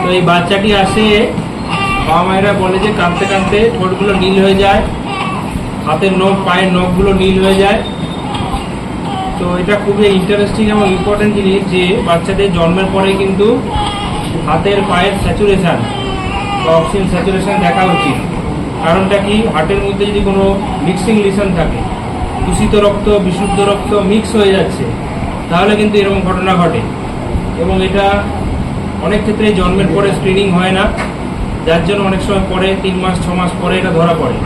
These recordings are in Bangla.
তো এই বাচ্চাটি আসে, বাবা মায়েরা বলে যে কাঁদতে কাঁদতে ঠোঁটগুলো নীল হয়ে যায়, হাতের নখ পায়ের নখগুলো নীল হয়ে যায়। তো এটা খুবই ইন্টারেস্টিং এবং ইম্পর্টেন্ট জিনিস যে বাচ্চাদের জন্মের পরে কিন্তু হাতের পায়ের স্যাচুরেশান বা অক্সিজেন স্যাচুরেশান দেখা উচিত। কারণটা কি, হার্টের মধ্যে যদি কোনো মিক্সিং লিশন থাকে, দূষিত রক্ত বিশুদ্ধ রক্ত মিক্স হয়ে যাচ্ছে, তাহলে কিন্তু এরকম ঘটনা ঘটে। এবং এটা অনেক ক্ষেত্রে জন্মের পরে স্ক্রিনিং হয় না, যার জন্য অনেক সময় পরে 3 মাস 6 মাস পরে এটা ধরা পড়ে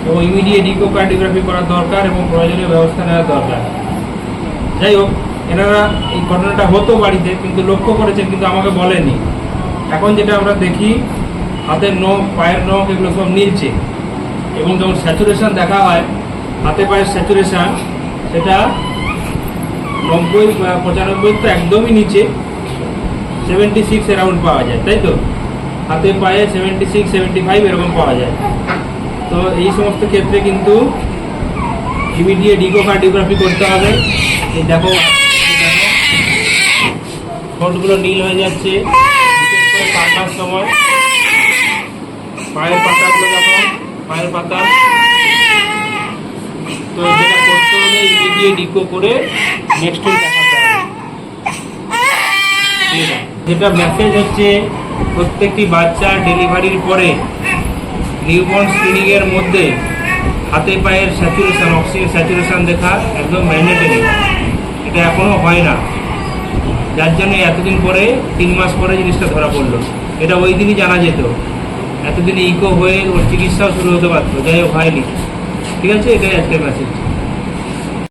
এবং ইমিডিয়েট ইকোকার্ডিওগ্রাফি করার দরকার এবং প্রয়োজনীয় ব্যবস্থা নেওয়ার দরকার। যাই হোক, এনারা এই ঘটনাটা হতো বাড়িতে, কিন্তু লক্ষ্য করেছেন কিন্তু আমাকে বলেনি। এখন যেটা আমরা দেখি, হাতের নখ পায়ের নখ এগুলো সব নীলছে এবং যখন স্যাচুরেশান দেখা হয়, হাতে পায়ের স্যাচুরেশান সেটা 90-95 তো একদমই নিচে, 76 অ্যারাউন্ড পাওয়া যায়, তাই তো? হাতে পায়ে 76-75 এরকম পাওয়া যায়। তো এই সমস্ত ক্ষেত্রে কিন্তু ইমিডিয়েট ইকোকার্ডিওগ্রাফি করতে হবে। এই দেখো ঠোঁটগুলো নীল হয়ে যাচ্ছে, বিশেষ করে কাটার সময় পায়ের পাতাগুলো, দেখো পায়ের পাতা। তো যেটা করতে হবে, ইমিডিয়েট ইকো করে নেক্সট উইক দেখাতে হবে। যেটা মেসেজ হচ্ছে, প্রত্যেকটি বাচ্চা ডেলিভারির পরে নিউবর্ন স্ক্রিনিংয়ের মধ্যে হাতে পায়ের স্যাচুরেশান, অক্সিজেন স্যাচুরেশান দেখা একদম ম্যান্ডেটরি। এটা এখনও হয় না, যার জন্য এতদিন পরে 3 মাস পরে জিনিসটা ধরা পড়লো। এটা ওই দিনই জানা যেত, এতদিনে ইকো হয়ে ওর চিকিৎসাও শুরু হতে পারতো। যাই হোক, হয়নি। ঠিক আছে, এটাই আজকের মেসেজ।